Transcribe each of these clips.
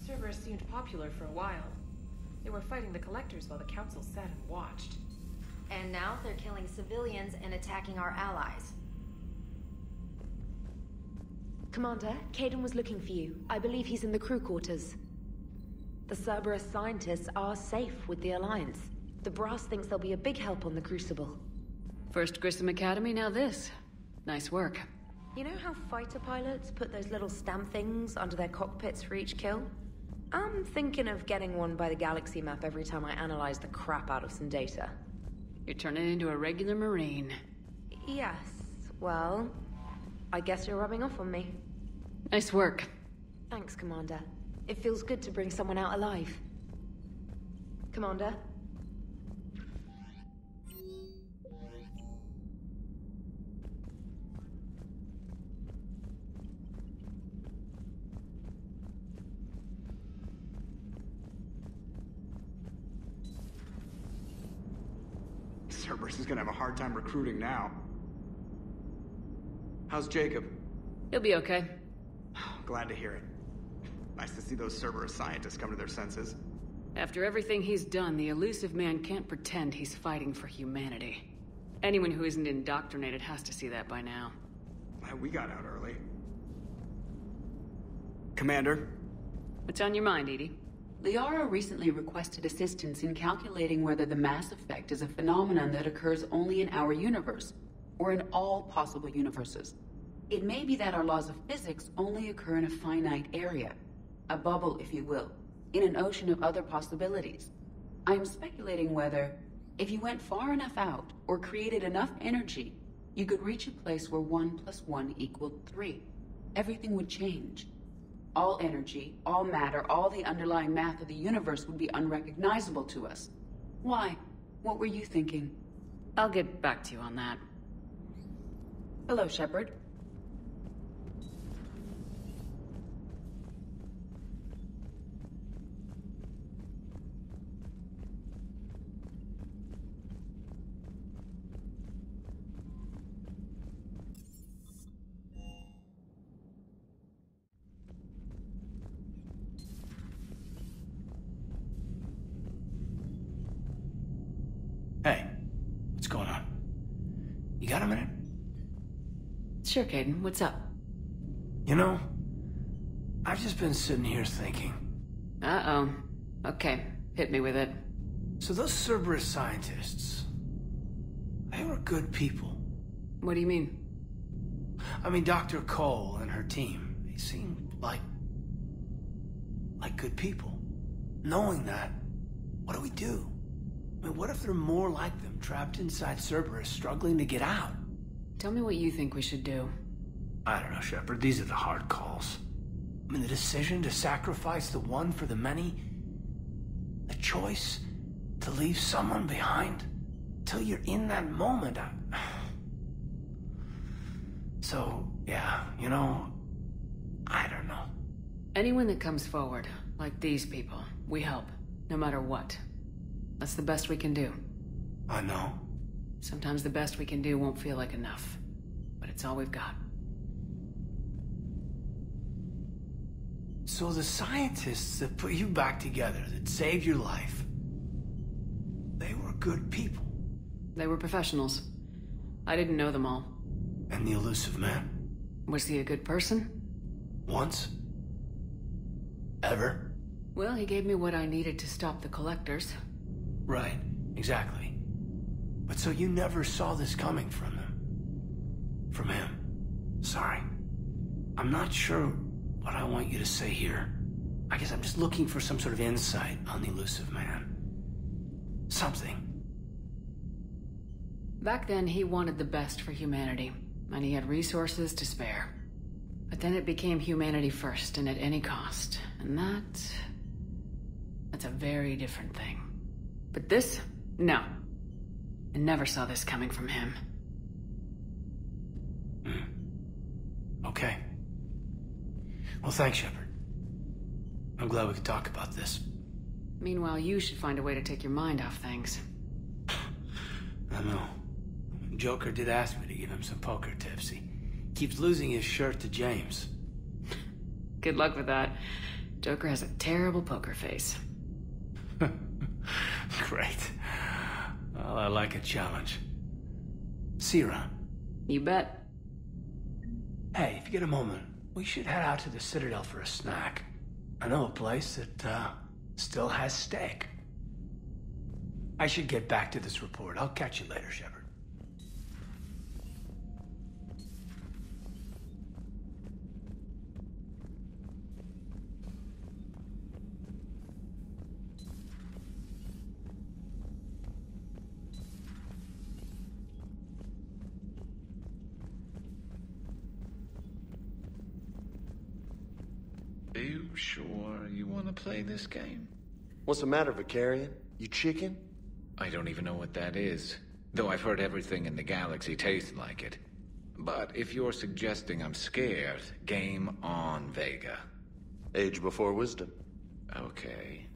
Cerberus seemed popular for a while. They were fighting the Collectors while the Council sat and watched. And now they're killing civilians and attacking our allies. Commander, Caden was looking for you. I believe he's in the crew quarters. The Cerberus scientists are safe with the Alliance. The Brass thinks they'll be a big help on the Crucible. First Grissom Academy, now this. Nice work. You know how fighter pilots put those little stamp things under their cockpits for each kill? I'm thinking of getting one by the galaxy map every time I analyze the crap out of some data. You're turning into a regular Marine. Yes, well, I guess you're rubbing off on me. Nice work. Thanks, Commander. It feels good to bring someone out alive. Commander? Cerberus is gonna have a hard time recruiting now. How's Jacob? He'll be okay. Glad to hear it. Nice to see those Cerberus scientists come to their senses. After everything he's done, the elusive man can't pretend he's fighting for humanity. Anyone who isn't indoctrinated has to see that by now. We got out early. Commander? What's on your mind, Edie? Liara recently requested assistance in calculating whether the mass effect is a phenomenon that occurs only in our universe, or in all possible universes. It may be that our laws of physics only occur in a finite area, a bubble, if you will, in an ocean of other possibilities. I am speculating whether, if you went far enough out, or created enough energy, you could reach a place where 1 + 1 = 3. Everything would change. All energy, all matter, all the underlying math of the universe would be unrecognizable to us. Why? What were you thinking? I'll get back to you on that. Hello, Shepard. Hey, what's going on? You got a minute? Sure, Caden. What's up? You know, I've just been sitting here thinking. Uh-oh. Okay, hit me with it. So those Cerberus scientists, they were good people. What do you mean? I mean, Dr. Cole and her team, they seemed like good people. Knowing that, what do we do? I mean, what if there are more like them trapped inside Cerberus struggling to get out? Tell me what you think we should do. I don't know, Shepard. These are the hard calls. I mean, the decision to sacrifice the one for the many. The choice to leave someone behind. Till you're in that moment. So, yeah, you know, I don't know. Anyone that comes forward, like these people, we help, no matter what. That's the best we can do. I know. Sometimes the best we can do won't feel like enough, but it's all we've got. So the scientists that put you back together, that saved your life, they were good people. They were professionals. I didn't know them all. And the elusive man? Was he a good person? Once? Ever? Well, he gave me what I needed to stop the Collectors. Right, exactly. But so you never saw this coming from them? From him? Sorry. I'm not sure what I want you to say here. I guess I'm just looking for some sort of insight on the elusive man. Something. Back then, he wanted the best for humanity, and he had resources to spare. But then it became humanity first, and at any cost. And that's a very different thing. But this? No. I never saw this coming from him. Okay. Well, thanks, Shepard. I'm glad we could talk about this. Meanwhile, you should find a way to take your mind off things. I know. Joker did ask me to give him some poker tips. He keeps losing his shirt to James. Good luck with that. Joker has a terrible poker face. Great. Well, I like a challenge. See you around. You bet. Hey, if you get a moment, we should head out to the Citadel for a snack. I know a place that, still has steak. I should get back to this report. I'll catch you later, Shepard. Are you sure you want to play this game? What's the matter, Vicarian? You chicken? I don't even know what that is, though I've heard everything in the galaxy tastes like it. But if you're suggesting I'm scared, game on, Vega. Age before wisdom. Okay.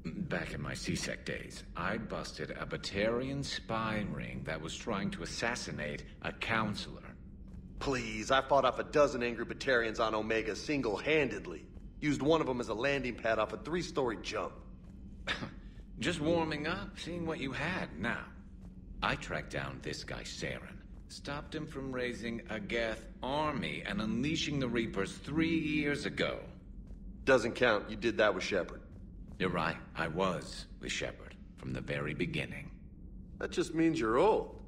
Back in my C-Sec days, I busted a Batarian spy ring that was trying to assassinate a counselor. Please, I fought off a dozen angry Batarians on Omega single-handedly. Used one of them as a landing pad off a 3-story jump. Just warming up, seeing what you had. Now, I tracked down this guy, Saren. Stopped him from raising a Geth army and unleashing the Reapers 3 years ago. Doesn't count. You did that with Shepard. You're right. I was with Shepard from the very beginning. That just means you're old.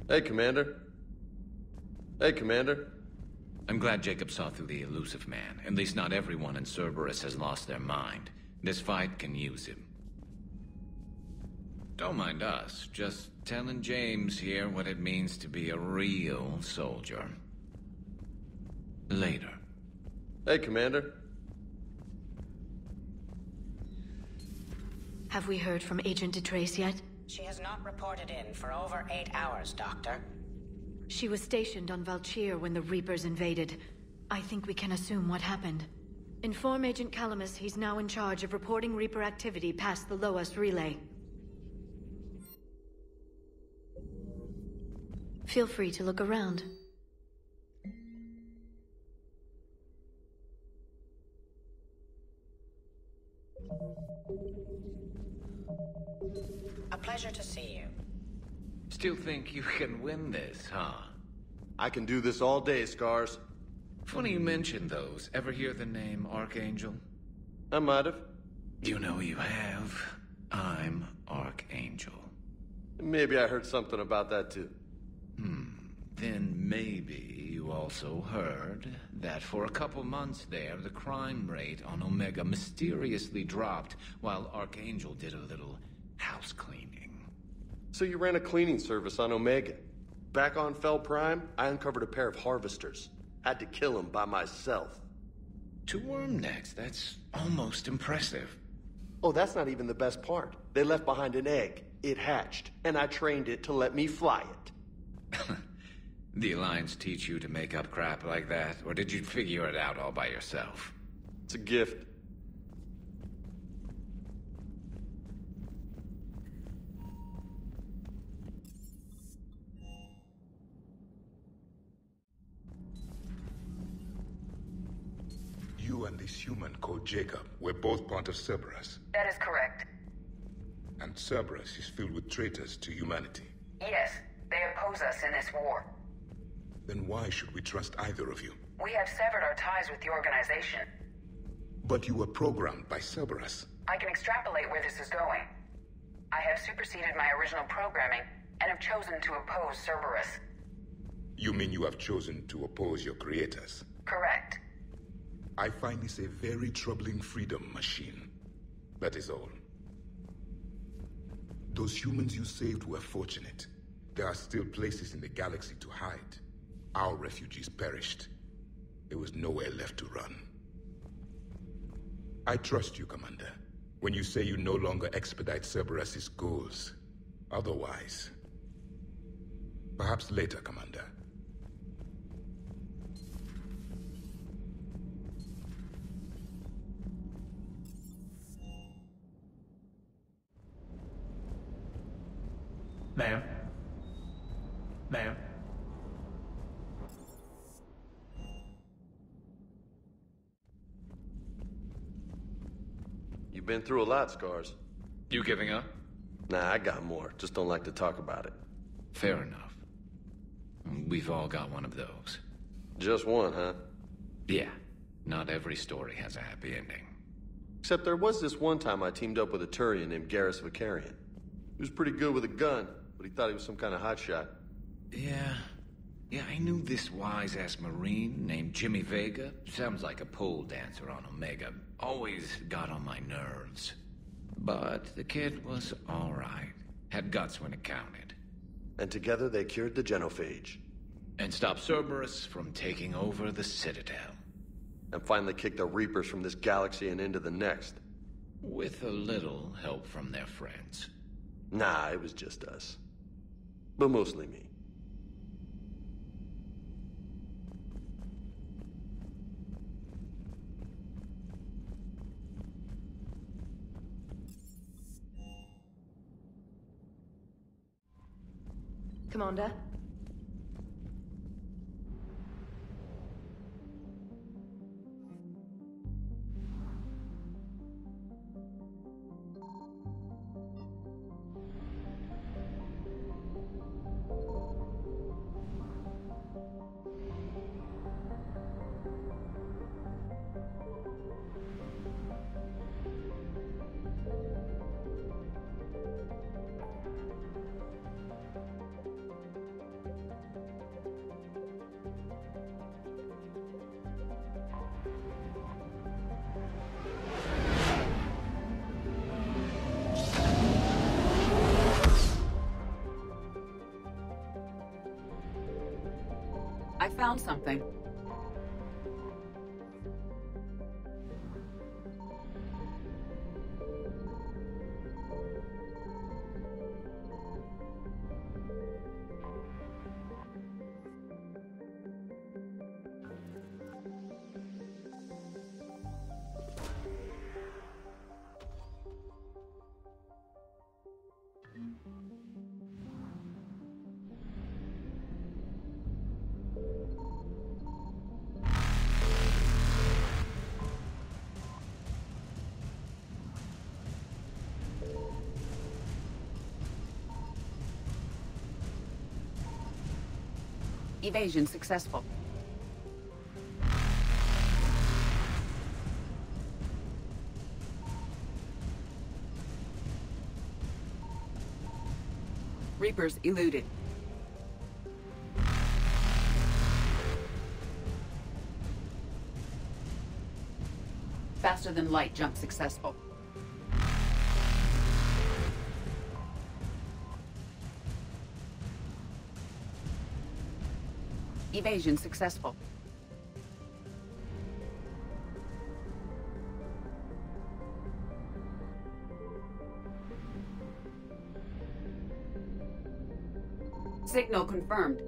Hey, Commander. Hey, Commander. I'm glad Jacob saw through the elusive man. At least not everyone in Cerberus has lost their mind. This fight can use him. Don't mind us. Just telling James here what it means to be a real soldier. Later. Hey, Commander. Have we heard from Agent DeTrace yet? She has not reported in for over 8 hours, Doctor. She was stationed on Valchir when the Reapers invaded. I think we can assume what happened. Inform Agent Calamus he's now in charge of reporting Reaper activity past the Loas relay. Feel free to look around. A pleasure to see you. Still think you can win this, huh? I can do this all day, Scars. Funny you mentioned those. Ever hear the name Archangel? I might have. You know you have. I'm Archangel. Maybe I heard something about that too. Then maybe you also heard that for a couple months there, the crime rate on Omega mysteriously dropped while Archangel did a little house cleaning. So you ran a cleaning service on Omega. Back on Fel Prime, I uncovered a pair of harvesters. Had to kill them by myself. 2 worm necks, that's almost impressive. Oh, that's not even the best part. They left behind an egg. It hatched, and I trained it to let me fly it. The Alliance teach you to make up crap like that, or did you figure it out all by yourself? It's a gift. You and this human called Jacob were both part of Cerberus. That is correct. And Cerberus is filled with traitors to humanity. Yes, they oppose us in this war. Then why should we trust either of you? We have severed our ties with the organization. But you were programmed by Cerberus. I can extrapolate where this is going. I have superseded my original programming and have chosen to oppose Cerberus. You mean you have chosen to oppose your creators? Correct. I find this a very troubling freedom machine. That is all. Those humans you saved were fortunate. There are still places in the galaxy to hide. Our refugees perished. There was nowhere left to run. I trust you, Commander, when you say you no longer expedite Cerberus's goals. Otherwise... Perhaps later, Commander. Ma'am? Ma'am? You've been through a lot, Scars. You giving up? Nah, I got more. Just don't like to talk about it. Fair enough. We've all got one of those. Just one, huh? Yeah. Not every story has a happy ending. Except there was this one time I teamed up with a Turian named Garrus Vicarian. He was pretty good with a gun, but he thought he was some kind of hotshot. Yeah, I knew this wise-ass Marine named Jimmy Vega. Sounds like a pole dancer on Omega. Always got on my nerves. But the kid was all right. Had guts when it counted. And together they cured the genophage. And stopped Cerberus from taking over the Citadel. And finally kicked the Reapers from this galaxy and into the next. With a little help from their friends. Nah, it was just us. But mostly me. Commander? I found something. Evasion successful. Reapers eluded. Faster than light jump successful. Evasion successful. Signal confirmed.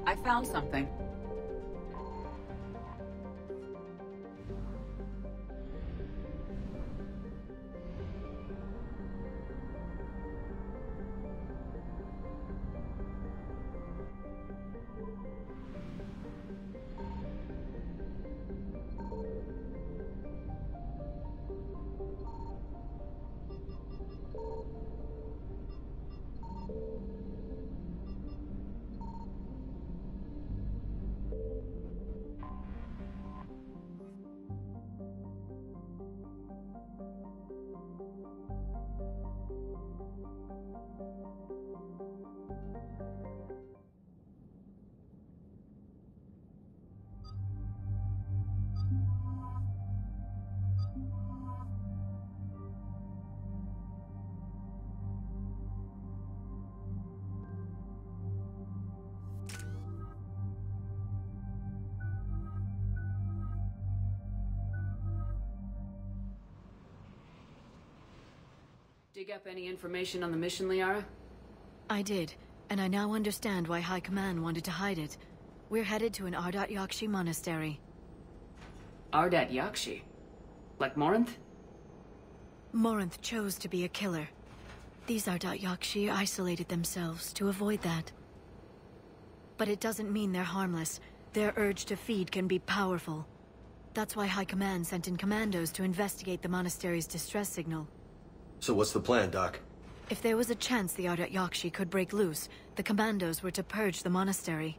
I found something. dig up any information on the mission, Liara? I did, and I now understand why High Command wanted to hide it. We're headed to an Ardat Yakshi monastery. Ardat Yakshi? Like Morinth? Morinth chose to be a killer. These Ardat Yakshi isolated themselves to avoid that. But it doesn't mean they're harmless. Their urge to feed can be powerful. That's why High Command sent in commandos to investigate the monastery's distress signal. So what's the plan, Doc? If there was a chance the Ardat Yakshi could break loose, the commandos were to purge the monastery.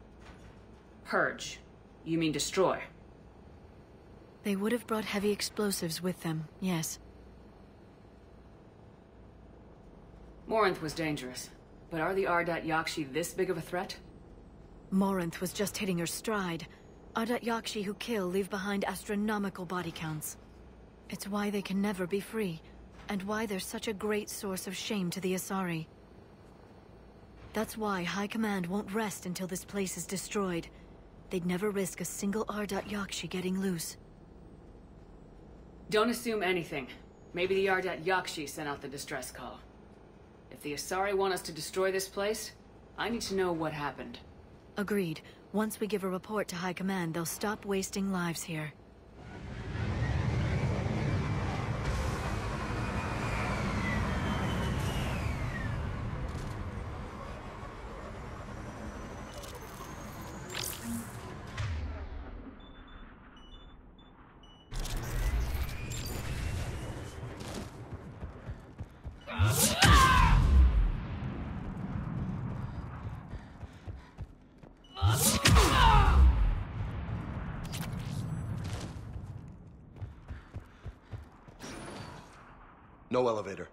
Purge? You mean destroy? They would have brought heavy explosives with them, yes. Morinth was dangerous, but are the Ardat Yakshi this big of a threat? Morinth was just hitting her stride. Ardat Yakshi who kill leave behind astronomical body counts. It's why they can never be free, and why they're such a great source of shame to the Asari. That's why High Command won't rest until this place is destroyed. They'd never risk a single Ardat Yakshi getting loose. Don't assume anything. Maybe the Ardat Yakshi sent out the distress call. If the Asari want us to destroy this place, I need to know what happened. Agreed. Once we give a report to High Command, they'll stop wasting lives here. No elevator.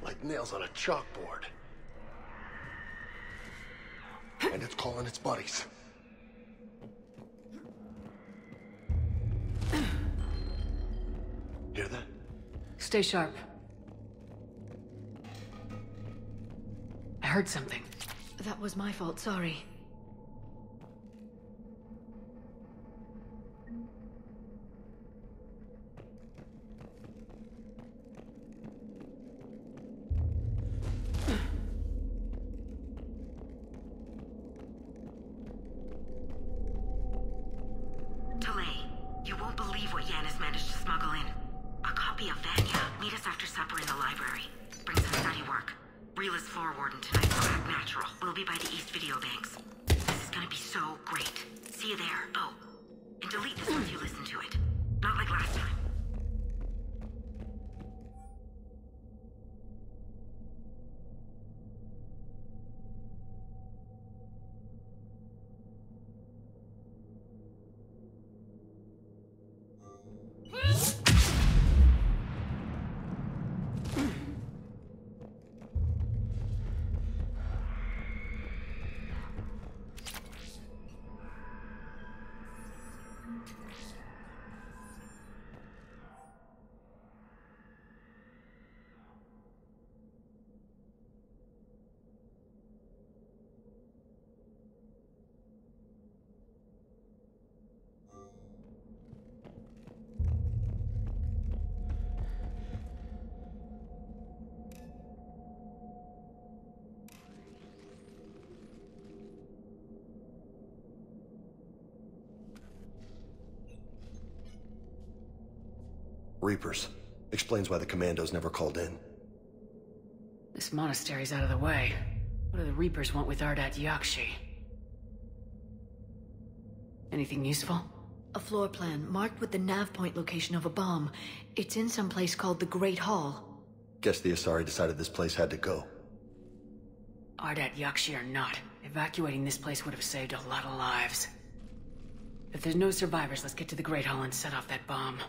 Like nails on a chalkboard. And it's calling its buddies. Hear that? Stay sharp. I heard something. That was my fault, sorry. Delay. You won't believe what Yan has managed to smuggle in. A copy of Vanguard. Meet us after supper in the library. Bring some study work. Reel is floor warden tonight, so act natural. We'll be by the East Video Banks. This is gonna be so great. See you there. Oh, and delete this once you listen to it. Not like last time. Reapers. Explains why the commandos never called in. This monastery's out of the way. What do the Reapers want with Ardat Yakshi? Anything useful? A floor plan marked with the nav point location of a bomb. It's in some place called the Great Hall. Guess the Asari decided this place had to go. Ardat Yakshi or not, evacuating this place would have saved a lot of lives. If there's no survivors, let's get to the Great Hall and set off that bomb.